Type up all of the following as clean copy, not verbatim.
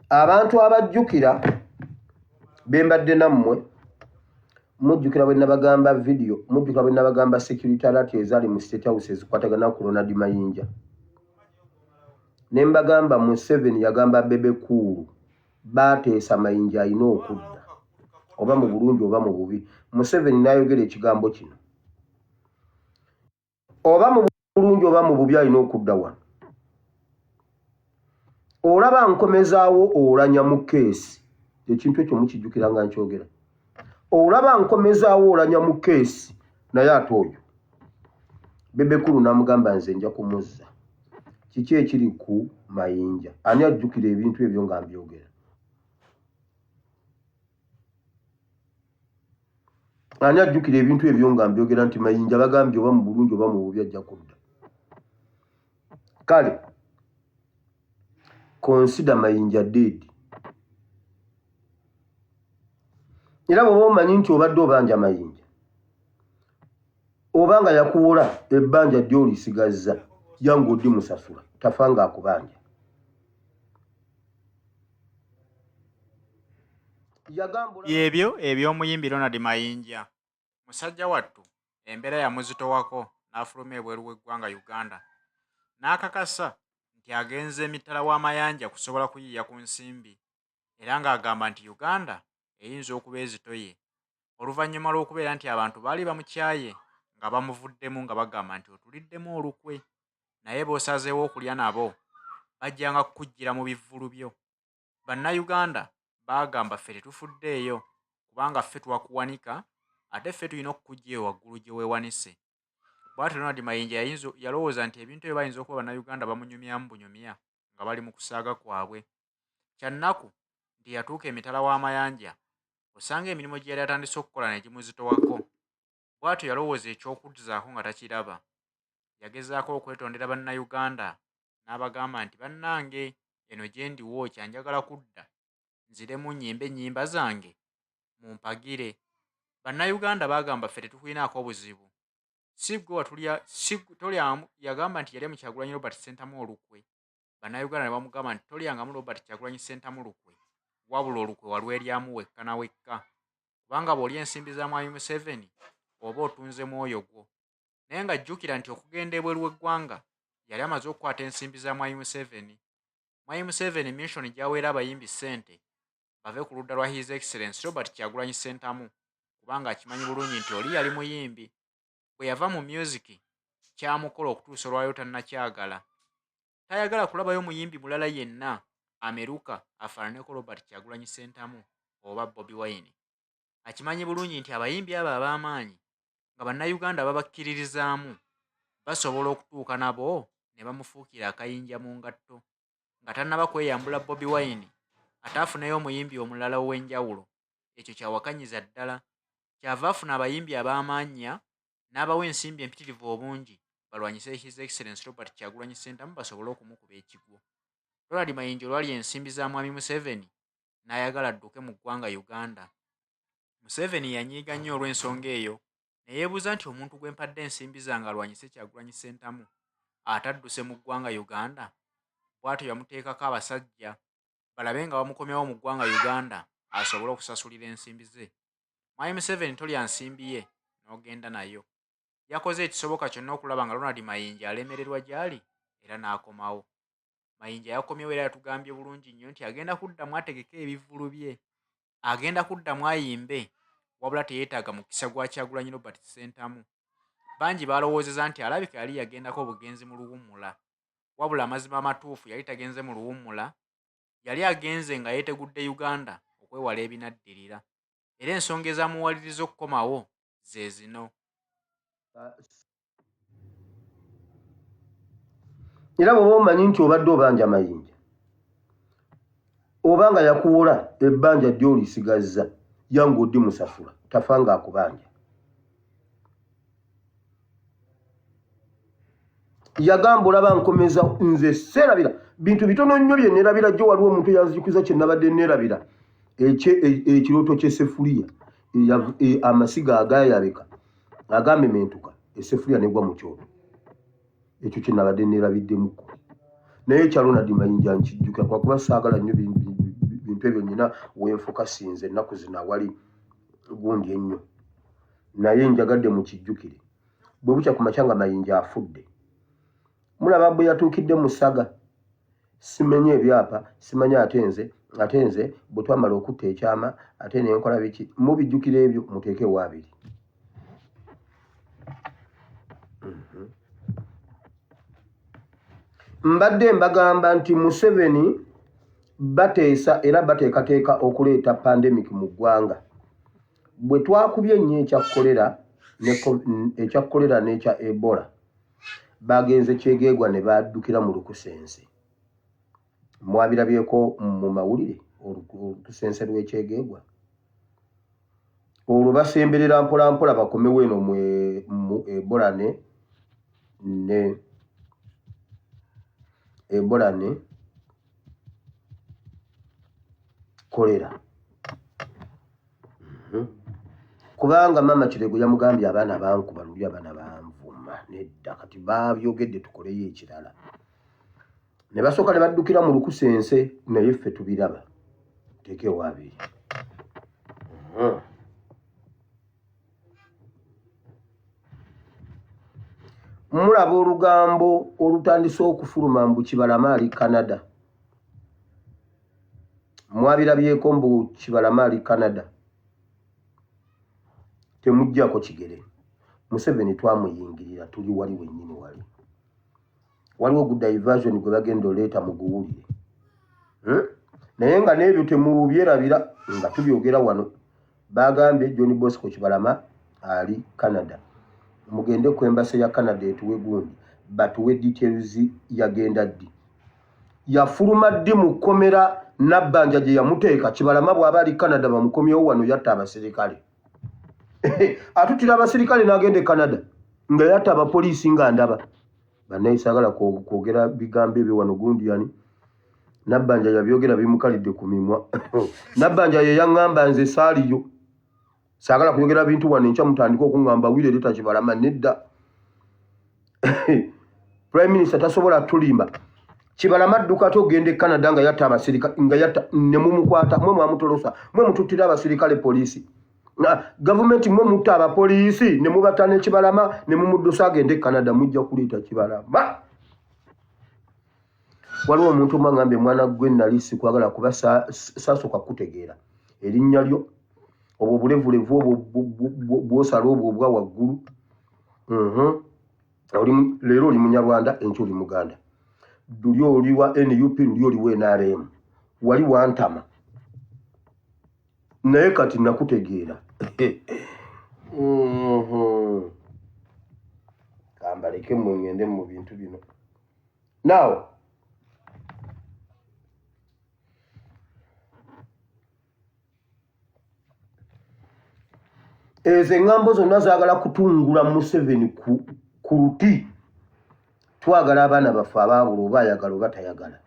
abantu abajjukira bembadde nammwe mujjukira bwe nabagamba video mujjukira bwe nabagamba security alert ezali mu State House ezikwatagana ku Ronald Mayinja ne mbagamba Museveni yagamba Bebe Kuulu baateesa Mayinja alina okudda oba mu bulungi oba mu bubi. Museveni n'ayogera ekigambo kino oba mu bulungi oba mu bubi alina okudda wano. Olaba nkomezaawo olanya mu keesi ekintu ekyo mukijjukira nga nkyogera. Olaba nkomezaawo olanya mu keesi naye ate oyo Bebe Kuulu n'amugamba nze nja kumuzza. Kiki ekiri ku Mayinja? Ani ajjukira ebintu ebyo nga mbyogera? Ani ajjukira ebintu ebyo nga mbyogera nti Mayinja bagambye oba mu bulungi oba mu bubi ajja kudda? Kale consider Mayinja dead. Era bw'oba omanyi nti obadde obanja Mayinja obanga yakuwola ebbanja ly'olisigazza yangu oddi musasula tafanga akubanja. Ebyo eby'omuyimbi Ronald Mayinja musajja wattu embeera yamuzitowako n'afuluma ebweru w'eggwanga Uganda n'akakasa nti agenze emitala w'amayanja kusobola kuyiiya ku nsimbi era ng'agamba nti Uganda eyinza okuba ezitoye oluvannyuma lw'okubeera nti abantu baali bamukyaye nga bamuvuddemu nga bagamba nti otuliddemu olukwe naye b'osazeewo okulya nabo bajjanga kukujjira mu bivvulu byo. Bannayuganda baagamba ffe tetufuddeeyo kubanga ffe twakuwanika ate ffe tulina okukujja eyo waggulu gye weewanise. Bw'atyo Ronald Mayinja yalowooza nti ebintu ebyo bayinza okuba Bannayuganda bamunyumyamu bunyumya nga bali mu kusaaga kwabwe. Kyannaku nti yatuuka emitala w'amayanja osanga emirimu gye yali atandise okukola ne gimuzitowako. Bw'atyo yalowooza eky'okuddizaako nga takiraba. Yagezaako okwetondera Bannayuganda n'abagamba nti bannange eno gye ndiwo kyanjagala kudda nziremu nnyimbe ennyimba zange mumpagire. Bannayuganda baagamba ffe tetukulinaako obuzibu. Si gwe tolyamu, yagamba nti yali mu Kyagulanyi Robert Ssentamu Olukwe. Bannayuganda ne bamugamba nti tolyangamu Robert Kyagulanyi Ssentamu Lukwe wabula olukwe walweryamu wekka na wekka kubanga bw'olya ensimbi za Mwami Museveni oba otunze mwoyo gwo. Naye nga jjukira nti okugenda ebweru w'eggwanga yali amaze okukwata ensimbi za Mwami Museveni. Mwami Museveni mission gy'aweera abayimbi ssente bave ku ludda lwa His Excellency Robert Kyagulanyi Ssentamu kubanga akimanyi bulungi nti oli yali muyimbi. Bwe yava mu music kyamukola okutuusa olwayo tannakyagala. Tayagala kulabayo muyimbi mulala yenna ameruka afaananeko Robert Kyagulanyi Ssentamu oba Bobi Wine. Akimanyi bulungi nti abayimbi abo ab'amaanyi nga Bannayuganda babakkiririzaamu basobola okutuuka nabo ne bamufuukira akayinja mu ngatto nga tannaba kweyambula Bobi Wine ate afuneyo omuyimbi omulala ow'enjawulo. Ekyo kyawakanyiza ddala. Kyava afuna abayimbi ab'amaanyi n'abawa ensimbi empitirivu obungi balwanyise His Excellency Robert Kyagulanyi Ssentamu basobole okumukuba ekigwo. Ronald Mayinja olwalya ensimbi za Mwami Museveni n'ayagala adduke mu ggwanga Uganda. Museveni yanyiiga nnyo olw'ensonga eyo ne yeebuuza nti omuntu gwe mpadde ensimbi zange alwanyise Kyagulanyi Ssentamu atadduse mu ggwanga Uganda. Bw'atyo yamuteekako abasajja balabe nga bamukomyawo mu ggwanga Uganda asobole okusasulira ensimbi ze. Mwami Museveni tolya nsimbi ye n'ogenda nayo. Yakoze ekisoboka kyonna okulaba nga Ronald Mayinja alemererwa gy'ali era n'akomawo. Mayinja yakomyewo era yatugambye bulungi nnyo nti agenda kuddamu ategeke ebivvulu bye. Agenda kuddamu ayimbe wabula teyeetaaga mukisa gwa Kyagulanyi Robert Ssentamu. Bangi baalowoozeza nti alabika yali yagendako obugenzi mu luwummula wabula amazima amatuufu yali tagenze mu luwummula. Yali agenze nga yeetegudde Uganda okwewala ebinaddirira era ensonga ezaamuwaliriza okukomawo ze zino. Era bw'oba omanyi nti obadde obanja Mayinja obanga yakuwola ebbanja ly'olisigazza yangu oddi musasula tafanga akubanja. Yagamba olaba nkomeza nze serabira bintu bitono nnyo bye neerabira jjo waliwo omuntu yanzijukiza kye nabadde neerabira ekirooto ky'essefuliya amasiga agaayabika agamementuka essefuliya negwa mu kyoto. Ekyo kye nabadde neerabiddemuko naye kya Ronald Mayinja nkijjukira kwakuba saagala nnyo mpebyo nyina wenfuka sinze ennaku zino awali gundi ennyo naye njagadde mukijjukire bwe bukya ku makya nga Mayinja afudde mulaba bwe yatuukidde mu ssaga simenye ebyapa simanye ate nze bwe twamala okutta ekyama ate nenkola biki mubijjukira ebyo muteekewo abiri. Mbadde mbagamba nti Museveni bateesa era bateekateeka okuleeta pandemic mu ggwanga. Bwe twakubye nnyo ekya kolera n'ekya Ebola bagenze Kyegeegwa ne baddukira mu Lukusense. Mwabirabyeko mu mawulire Olukusense lw'Ekyegeegwa. Olwo basemberera mpola mpola bakomewo eno mu Ebola ne kolera. Kubanga mama Kirego yamugambye abaana bankuba luli abaana banvuma nedda kati babyogedde tukoleyo ekirala. Ne basooka ne baddukira mu Lukusense naye ffe tubiraba. Teekewo abiri. Mulaba olugambo olutandise okufuluma mbu Kibalama ali Canada. Mwabirabyeko mbu Kibalama ali Canada. Temuggyako kigere. Museveni twamuyingirira tuli wali wennyini wali. Waliwo good diversion gwe bagenda oleeta mu guwulire. Naye nga n'ebyo temubyerabira nga tubyogera wano. Bagambye John Bosco Kibalama ali Canada. Mugende ku embassy ya Canada etuwe gundi batuwe details yagenda ddi. Yafuluma ddi mu kkomera Nabbanja gye yamuteeka Kibalama bw'aba ali Canada bamukomyewo wano yatta abaserikale. Atutira abaserikale n'agenda e Canada nga yatta abapoliisi nga ndaba. Bannaye saagala kwogera bigambo ebyo wano gundi yani. Nabbanja yabyogera bimukalidde ku mimwa. Nabbanja ye yaŋŋamba nze saaliyo. Saagala kuyogera bintu wano enkya mutandika okuŋŋamba wire leeta Kibalama nedda. Prime Minister tasobola tulimba. Kibalama adduka ate ogenda e Canada nga yatta abaserikale nga yatta ne mumukwata mwe mwamutolosa mwe mututtira abaserikale poliisi. Government mwe mutta abapoliisi ne mubatta ne Kibalama ne mumuddusa agende e Canada mujja kuleeta Kibalama. Waliwo omuntu mwangambye mwana gwe nali sikwagala kuba sasooka kutegeera erinnya lyo obwo bulevulevu obwo bwosala obwo obwa waggulu. Leero oli Munyarwanda enkya oli Muganda. Luli oli wa NUP luli oli wa NRM. Wali wantama. Naye kati nakutegeera. Kambaleke mmwe ngende mu bintu bino. Now, ezo eŋŋambo zonna zaagala kutungula Museveni ku luti. Twagala abaana baffe abaabula oba ayagala oba tayagala.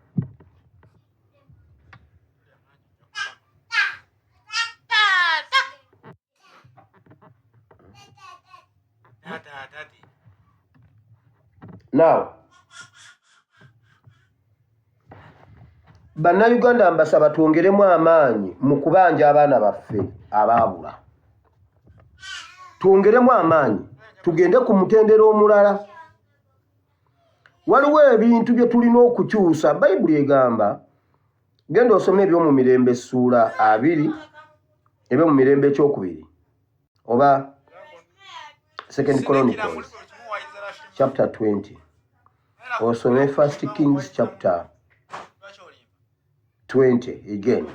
Now, Bannayuganda mbasaba twongeremu amaanyi mu kubanja abaana baffe abaabula. Twongeremu amaanyi tugende ku mutendera omulala. Waliwo ebintu bye tulina okukyusa. Bayibuli egamba genda osome ebyomu Mirembe ssuula 2 ebyomu Mirembe ekyokubiri oba 2 Chronicles chapter 20 osome 1 Kings chapter 20 again.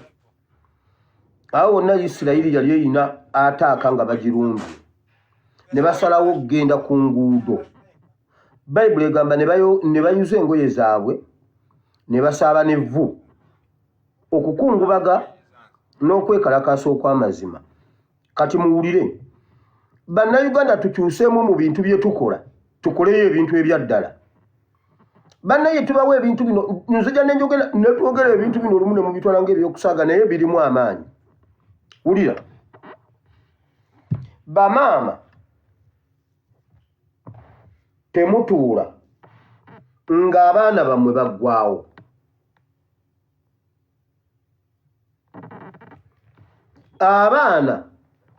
Awo wonna Isirayiri yali eyina ataaka nga bagirumbye ne basalawo okugenda ku nguudo. Bayibuli egamba ne bayuza engoye zaabwe ne basaaba n'evvu okukungubaga n'okwekalakaasa okw'amazima. Kati muwulire, Bannayuganda tukyuseemu mu bintu bye tukola, tukoleyo ebintu ebya ddala. Bannaye tubawo ebintu bino, nzija netwogera ebintu bino olumu ne mubitwala ng'ebyokusaaga naye birimu amaanyi. Wulira, bamaama temutuula ng'abaana bammwe baggwawo. abaana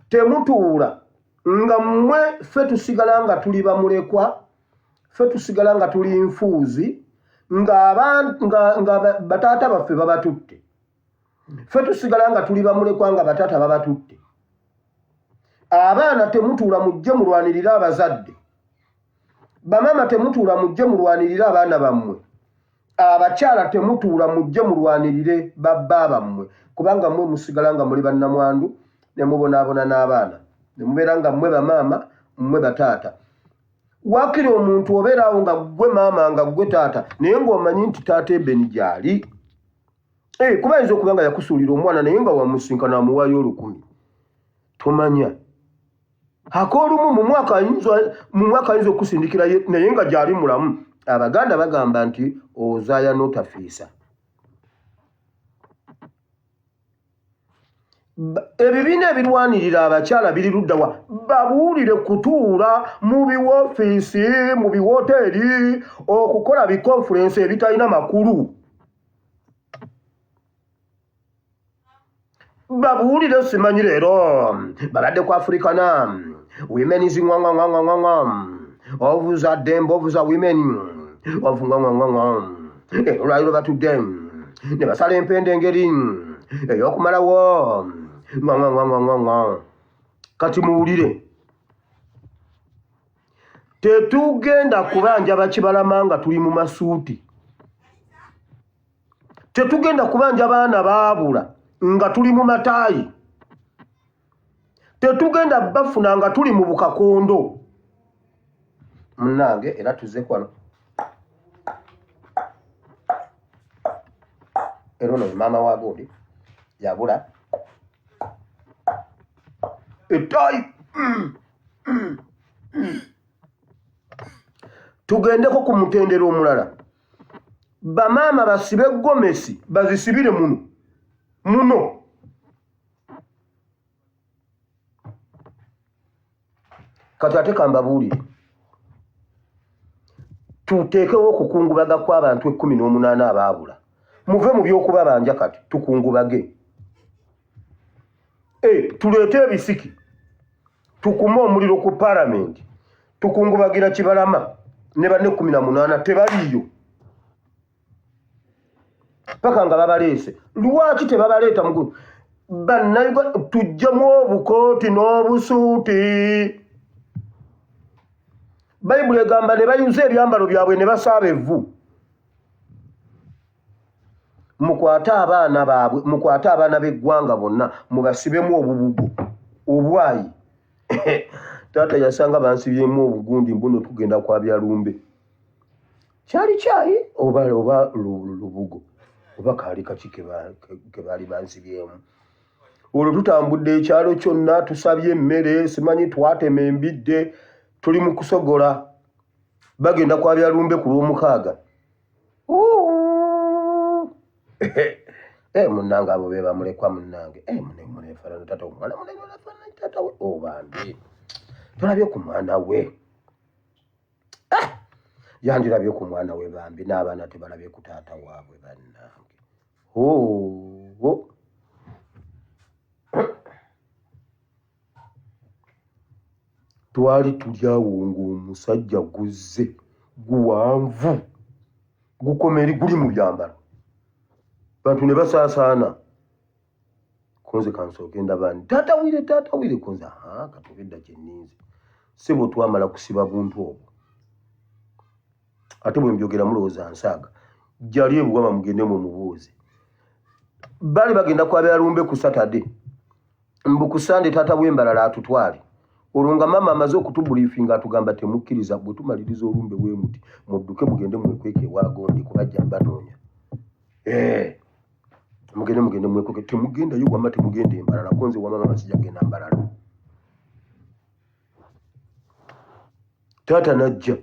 temutuula nga mmwe ffe tusigala nga tuli bamulekwa, ffe tusigala nga tuli nfuuzi, nga bataata baffe babatutte, ffe tusigala nga tuli bamulekwa nga bataata babatutte. Abaana temutuula mujje mulwanirire abazadde, bamama temutuula mujje mulwanirire abaana bammwe, abakyala temutuula mujje mulwanirire babba bammwe, kubanga mmwe musigala nga muli bannamwandu ne mubonaabona n'abaana, ne mubeera nga mmwe bamaama mmwe bataata. Waakiri omuntu obeeraawo nga ggwe maama nga ggwe taata naye ng'omanyi nti taata ebeni gy'ali. Kuba ayinza okuba nga yakusuulira omwana naye nga wamusinkana amuwaayo 1000. Tomanya. Ak'olumu mu mwaka ayinza okusindikira naye nga gy'ali mulamu. Abaganda bagamba nti ozaaya n'otafiisa. Ebibiina ebirwanirira abakyala biri ludda wa? Babuulire kutuula mu biwoofiisi, mu biwoteeri, okukola bikonfulensi ebitalina makulu. Babuulire simanyi leero babadde ku Africana, women is ovuza dembe ovuza women olwaliro batudde ne basala empenda engeri ey'okumalawo. Kati muwulire, tetugenda kubanja bakibalama nga tuli mu masuuti, tetugenda kubanja baana baabula nga tuli mu mataayi, tetugenda bafuna nga tuli mu bukakondo. Munnange era tuzze kwano era ono maama wa Godi yabula ettaayi. Tugendeko ku mutendera omulala, bamaama basibe gomesi bazisibire muno. Kati ate kambabuulire, tuteekewo okukungubaga kw'abantu 18 abaabula. Muve mu by'okubabanja kati tukungubage. Tuleete ebisiki, tukume omuliro ku Parliament, tukungubagira Kibalama ne banne 18 tebaliyo. Paka nga babaleese. Lwaki tebabaleeta mugulu? Bannayuganda tujjamu obukooti n'obusuuti. Bayibuli egamba ne bayuza ebyambalo byabwe ne basaaba evvu. Mukwate abaana baabwe, mukwate abaana b'eggwanga bonna mubasibemu obubugo obwayi. Taata yasanga bansibyemu obugundi mbuno tugenda kwabya lumbe. Kyali kyayi oba lubugo oba kaali kaki ke baali bansibyemu. Olwo tutambudde ekyalo kyonna tusabye emmere, simanyi twatema embidde, tuli mu kusogola. Bagenda kwabya lumbe ku Lwomukaaga. Munnange abo be bamulekwa munnange. Muneefaanana taata omwana muneefaanana taata we obambi. Tolabye ku mwana we. Yandirabye ku mwana we bambi n'abaana tebalabye ku taata waabwe bannange. Twali tuli awo ng'omusajja guzze guwanvu gukomeri guli mu byambalo. Bantu ne basaasaana. Konze kansooke ndaba nti taata wire konze katubidda kye nninze. Si bwe twamala kusiba buntu obwo. Ate bwe mbyogera mulowooza nsaaga. Jjali ebuwama mugende mu mubuuze. Bali bagenda kwabya lumbe ku Saturday. Mbu ku Sunday taata w'embalala atutwale. Olwo nga maama amaze okutubuliifinga atugamba temukkiriza bwe tumaliriza olumbe bwe muti mudduke mugende mwekweke ewa Gondi kubajja mbanoonya. Mugende mwekweke temugendayo wamma temugenda embalala konze wa maama sijja kugenda mbalala. Taata najja.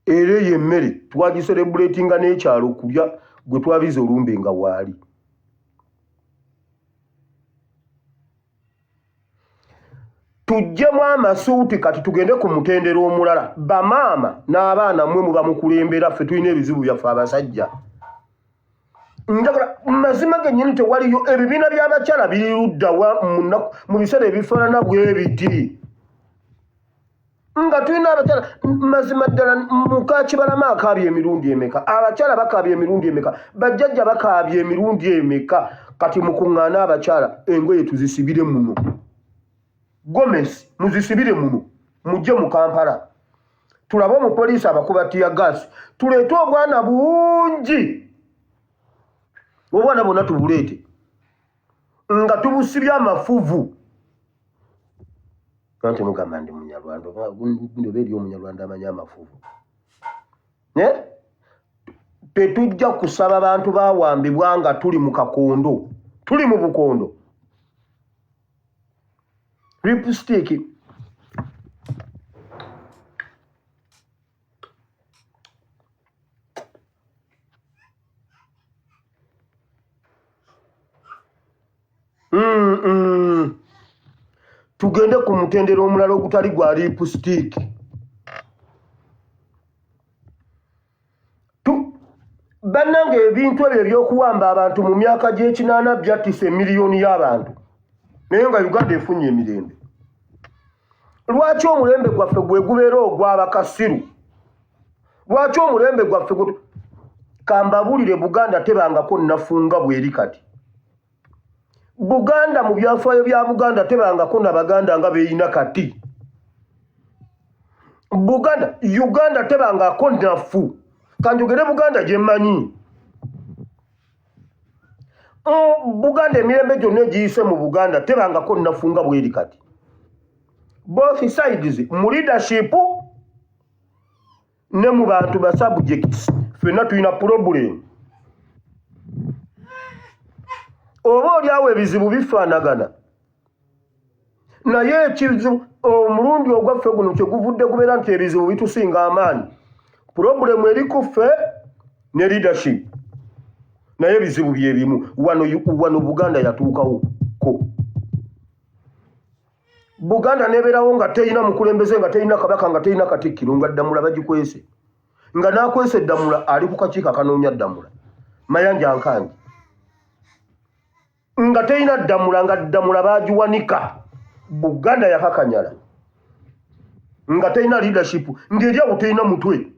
Era eyo emmere twagiserebuleetinga n'ekyalo kulya gwe twabiza olumbe nga waali. Tujjemu amasuuti kati tugende ku mutendera omulala. Bamaama n'abaana mmwe muba mukulembera ffe tulina ebizibu byaffe abasajja. njagala mazima gennyini tewaliyo ebibiina by'abakyala biri ludda mu biseera ebifaanana bwe biti nga tulina abakyala mazima ddala mukakibalama akaabye emirundi emeka abakyala bakaabye emirundi emeka bajjajja bakaabye emirundi emeka kati mukuŋŋaana abakyala engoye tuzisibire muno Gomesi muzisibire muno mujje mu Kampala tulabe omupoliisi abakuba tiyagasi tuleete obwana bungi obwana bonna tubuleete nga tubusibye amafuvu kanti mugamba ndi munyarwanda ndobe eri omunyarwanda amanya amafuvu tetujja kusaba abantu bawambibwa nga tuli mu kakondo tuli mu bukondo lipstick tugende ku mutendera omulala ogutali gwa lipstick bannange ebintu ebyo ebyokuwamba abantu mu myaka gy'ekinaana byattisa emiliyoni y'abantu naye nga Uganda efunye emirembe lwaki omulembe gwaffe gwe gubeera ogw'abakasiru lwaki omulembe gwaffe kambabulire Buganda tebangako nafunga bweri kati Buganda mu byafaayo bya Buganda tebangako nabaganda nga beeyina kati Uganda tebangako nafu kanjogere Buganda gye mmanyi Buganda emirembe gyonna egiyise mu Buganda tebangako nafunga bweri kati both sides mu leadership ne mu bantu ba subjects fenna tulina problem oba oliawo ebizibu bifaanagana naye ekizibu omulundi ogwaffe guno kyeguvudde kubeera nti ebizibu bitusinga amaanyi problem eri ku ffe ne leadership naye ebizibu bye bimu wano Buganda yatuukawo ko Buganda nebeerawo nga teyina mukulembeze nga teyina kabaka nga teyina katikkiro nga ddamula bagikwese nga naakwese eddamula ali ku kakiiko akanoonya ddamula mayanja nkangi nga teyina ddamula nga ddamula bagiwanika Buganda yakakanyala nga teyina leadership ng'eryawo teyina mutwe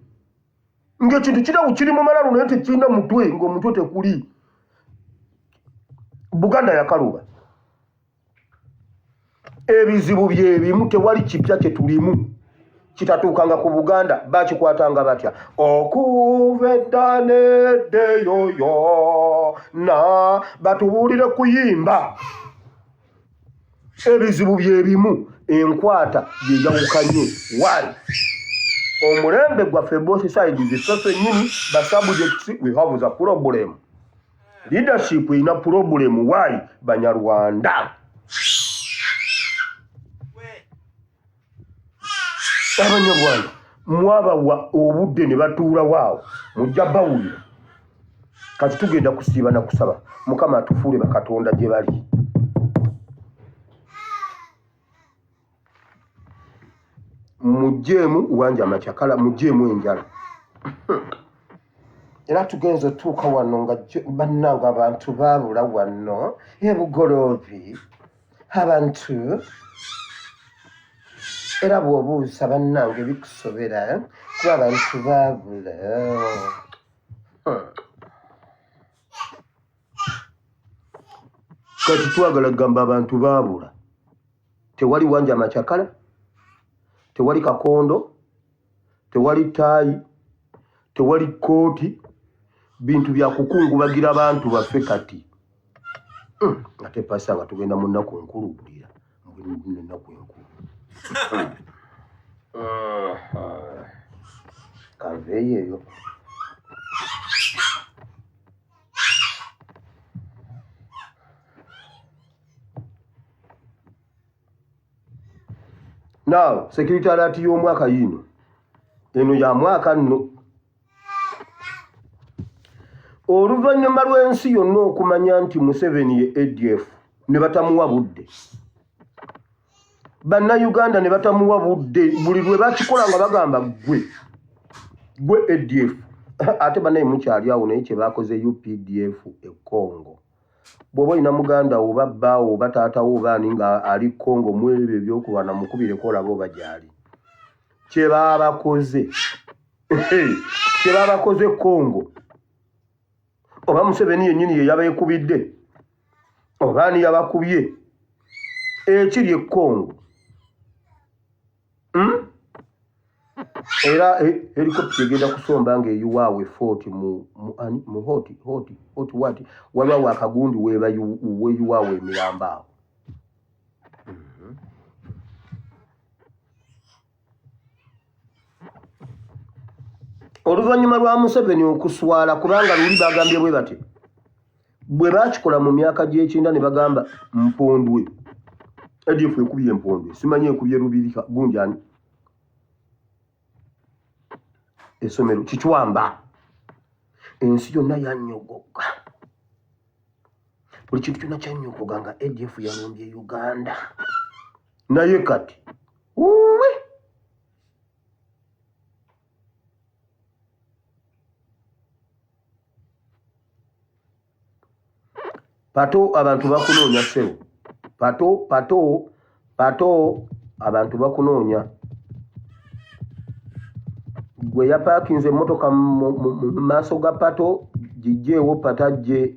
ng'ekintu kirawo kiri mu malalu naye tekirina mutwe ng'omutwe tekuli Buganda yakaluba ebizibu bye bimu tewali kipya kye tulimu kitatuukanga ku Buganda bakikwatanga batya okuva edda n'edda yoyo na batubuulire kuyimba ebizibu bye bimu enkwata ye yawukanye wali omulembe gwaffe both sides ziffe nnyini ba subjects we have the problem leadership ina problem why Banyarwanda Abanyarwanda mwabawa obudde ne batuula waawo mujja bawulira kati tugenda kusiiba na kusaba Mukama atufuule bakatonda gye bali mujjeemu wanja amakyakala mujjeemu enjala era tugenze tuuka wano nga bannanga abantu baabula wano ebugoloobi abantu era bw'obuuza bannange bikusobera kuba abantu baabula kati twagala kugamba abantu baabula tewali wanja amakyakala tewali kakondo tewali taayi tewali kooti bintu bya kukungubagira abantu baffe kati ate pasa nga tugenda mu nnaku enkulu bulira ennaku enkulu kaveeyo eyo now secretariat y'omwaka yino eno ya mwaka nno oluvannyuma lw'ensi yonna okumanya nti Museveni ye ADF ne batamuwa budde bannayuganda ne batamuwa budde buli lwe bakikola nga bagamba gwe ADF ate banaye mukyali awo naye kye bakoze UPDF e Congo. Bw'oba olina muganda oba bbaawo oba taatawo oba ani nga ali Congo mu ebyo ebyokulwana mukubireko olaba oba gy'ali. Kye baabakoze Congo. Oba Museveni yennyini ye yabeekubidde oba ani yabakubye ekiri e Congo. Era helicopter egenda kusomba ng'eyiwaawe fort mu hoti waliwo akagundi weeyiwaawe emiramba awo. Oluvannyuma lwa Museveni okuswala kubanga luli bagambye bwe bati bwe baakikola mu myaka gy'ekinda ne bagamba mpondwe ADF ekubye empondwe simanyi ekubye lubirika gundi ani essomero Kichwamba. Ensi yonna yannyogoga, buli kintu kyonna kyannyogoga nga ADF yalombye Uganda. Naye kati uwe pato abantu bakunoonya sebo, pato abantu bakunoonya. Gwe yapaakinze emmotoka mu maaso ga pato gijjeewo patajje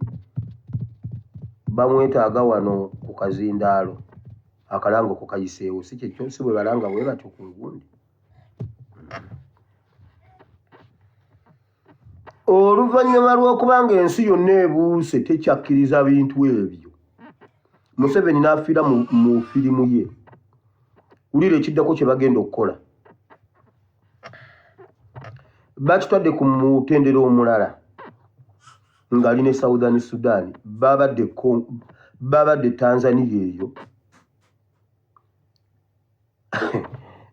bamwetaaga wano ku kazindaalo akalango ku kayiseewo. Si kyekyo si bwe balanga bwe batyo ku ngundi. Oluvannyuma lw'okubanga ensi yonna ebuuse tekyakkiriza bintu ebyo, Museveni n'afiira mu firimu ye. Wulira ekiddako kye bagenda okukola. Bakitwadde ku mutendera omulala ng'ali ne Southern Sudan. Babadde Tanzania eyo.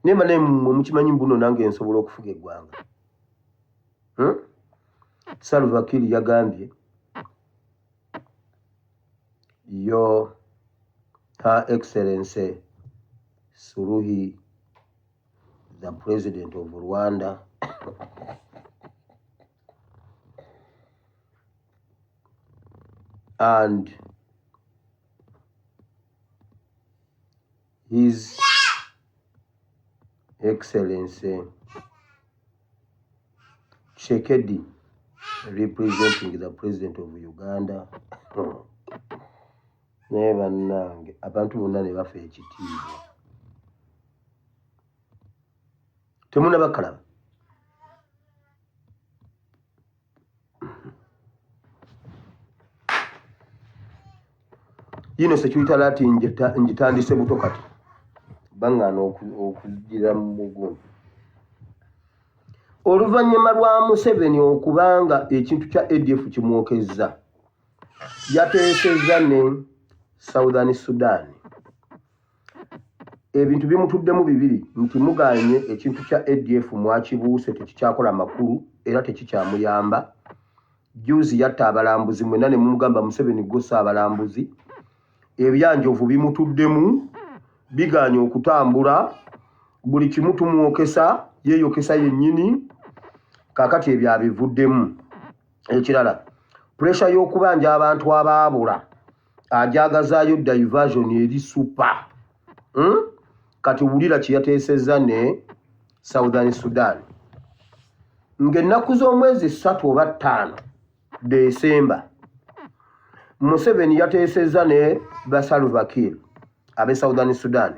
Nemba naye mukimanyi mbuno nange nsobola okufuga eggwanga. Salva Kiir yagambye Her Excellency Suruhi, the President of Rwanda, and His Excellency Tshisekedi, representing the President of Uganda. Naye bannange abantu bonna ne bafa ekitiibwa. Temunabakalaba. Yino security alert njitandise buto kati bangana okugira mu mugundu. Oluvannyuma lwa Museveni okubanga ekintu kya ADF kimwokezza, yateesezza ne Southern Sudan. Ebintu bimutuddemu bibiri nti muganye ekintu kya ADF mwakibuuse tekikyakola makulu era tekikyamuyamba. Juzi yatta abalambuzi mwenna ne mumugamba Museveni gossa abalambuzi. Ebyanjovu bimutuddemu biganye okutambula, buli kimu tumwokesa yeeyokesa yennyini. Kakati ebyo abivuddemu. Ekirala pressure y'okubanja abantu abaabula ajagazaayo diversion eri super. Kati wulira kye yateesezza ne Southern Sudan. Ng'ennaku z'omwezi 3 oba 5 Desemba, Museveni yateesezza ne Salva Kiir abe Southern Sudan.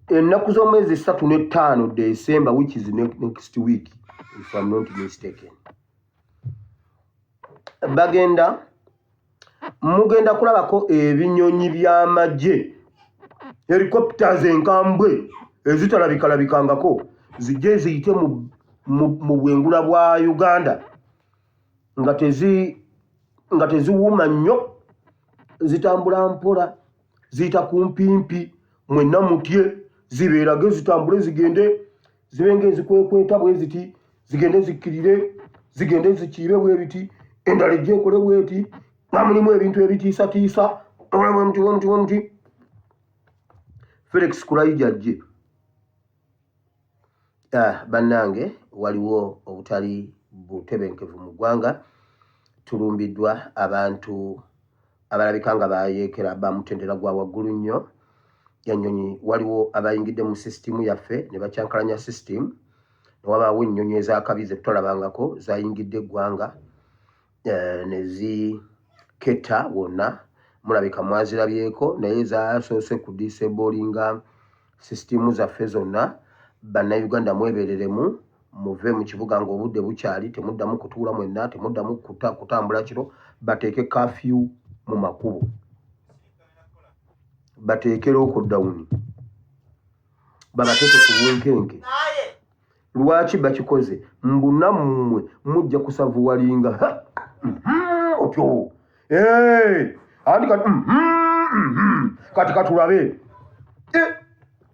Ennaku z'omwezi 3 ne 5 Desemba, which is next week if I'm not mistaken, mugenda kulabako ebinyonyi by'amagye, helicopters enkambwe ezitalabikalabikangako zijje ziyite mu bwengula bwa Uganda nga teziwuuma nnyo, zitambula mpola, ziyita kumpimpi, mwenna mutye, zibeerage zitambule zigende zibenge ezikwekweta bwe ziti, zigende zikkirire, zigende zikiibe bwe biti, endala ejje ekole bweti, nga mulimu ebintu ebitiisatiisa, omuti. Felix Kulaija ajje. Bannange waliwo obutali butebenkevu mu ggwanga. Tulumbiddwa abantu abalabika nga bayeekera bamutendera gwa waggulu nnyo. Ennyonyi waliwo abayingidde mu sisitimu yaffe ne bakyankalanya sisitimu. Ne wabaawo ennyonyi ez'akabi ze tutolabangako zayingidde eggwanga ne ziketta wonna. Mulabika mwazirabyeko naye zasoose ku disablinga sisitimu zaffe zonna. Bannayuganda mwebereremu, muve mu kibuga ng'obudde bukyali, temuddamu kutuula mwenna, temuddamu kutambula kiro. Bateeke kafyu mu makubo, bateeke lokodawuni, babateeke ku bwenkenke. Lwaki bakikoze? Mbu nammwe mujja kusavuwalinga otyo andi kati katulabe.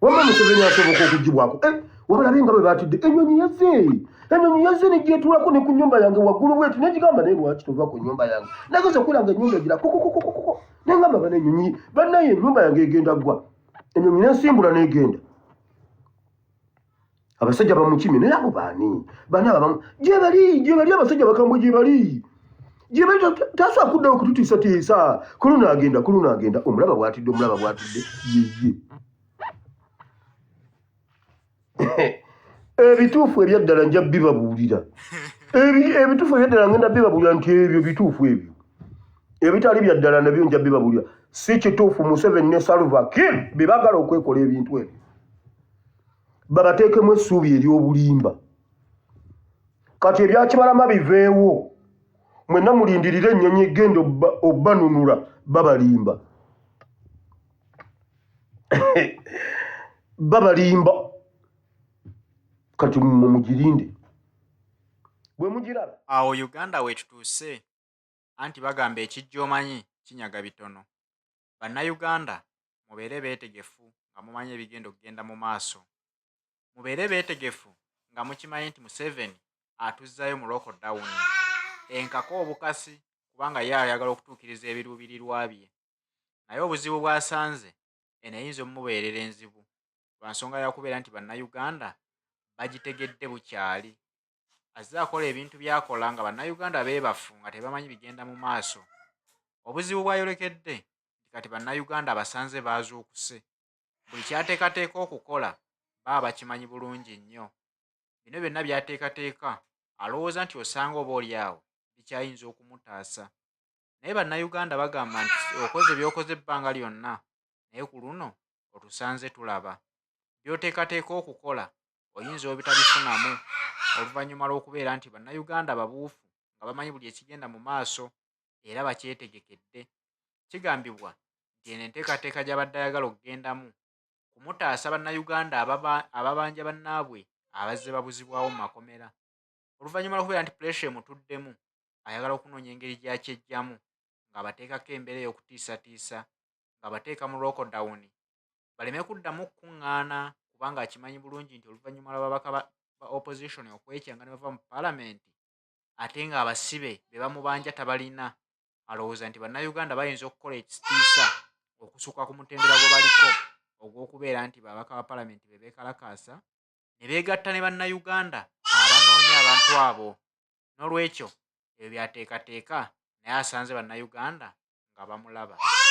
Wamma Museveni asoboka okugibwako. Wabalabe nga bwe batidde. Ennyonyi yazze negyetuulako ne ku nnyumba yange waggulu bweti negigamba naye lwaki tova ku nnyumba yange. Nageza okulanga ennyumba egira kokokokokoko nengamba bano ennyonyi bannaye ennyumba yange egenda ggwa. Ennyonyi nensimbula negenda. Abasajja bamukimye naye abo baani abamu gye bali abasajja bakambwe gye bali tasobola kuddayo okututiisatiisa. Ku Luno agenda omulaba bwatidde yeye. Ebituufu ebyaddala nja bibabuulira. Ebituufu ebyaddala ngenda bibabuulira nti ebyo bituufu ebyo. Ebitali byaddala nabyo nja bibabuulira. Si kituufu Museveni ne Salva Kiir be baagala okwekola ebintu ebyo. Babateekemu essuubi ery'obulimba. Kati ebyakibalama biveewo. Mwenna mulindirire ennyonyi egenda obbanunula babalimba. Babalimba. Kati mugirinde. Bwe mugiraba. Awo Uganda wetutuuse anti bagamba ekijja omanyi kinyaga bitono. Bannayuganda mubeere beetegefu nga mumanyi ebigenda okugenda mu maaso. Mubeere beetegefu nga mukimanyi nti Museveni atuzzayo mu lockdown. Enkako obukasi kubanga ye ayagala okutuukiriza ebiruubirirwa bye. Naye obuzibu bw'asanze eno eyinza omubeerera enzibu lwa nsonga ya kubeera nti bannayuganda bagitegedde bukyali. Azze akola ebintu byakola nga bannayuganda beebafu nga tebamanyi bigenda mu maaso. Obuzibu bwayolekedde kati bannayuganda basanze baazuukuse. Buli kyateekateeka okukola baba bakimanyi bulungi nnyo. Bino byonna byateekateeka alowooza nti osanga oba oli awo bikyayinza okumutaasa. Naye bannayuganda bagamba nti okoze by'okoze ebbanga lyonna naye ku Luno otusanze tulaba. By'oteekateeka okukola oyinza obitabifunamu oluvannyuma lw'okubeera nti bannayuganda babuufu nga bamanyi buli ekigenda mu maaso era bakyetegekedde. Kigambibwa nti eno enteekateeka gy'abadde ayagala okugendamu kumutaasa bannayuganda ababanja bannaabwe abazze babuzibwawo mu makomera. Oluvannyuma lw'okubeera nti puresha emutuddemu ayagala okunoonya engeri gy'akyejjamu ng'abateekako embeera ey'okutiisatiisa, ng'abateeka mu lockdown baleme kuddamu kukuŋŋaana kubanga akimanyi bulungi nti oluvannyuma lw'ababaka ba opposition okwekyanga ne bava mu paalamenti ate ng'abasibe be bamubanja tabalina. Alowooza nti bannayuganda bayinza okukola ekitiisa okusukka ku mutendera gwe baliko ogw'okubeera nti babaka ba paalamenti be beekalakaasa ne beegatta ne bannayuganda abanoonya abantu abo. N'olwekyo ebyo byateekateeka naye asanze bannayuganda nga bamulaba.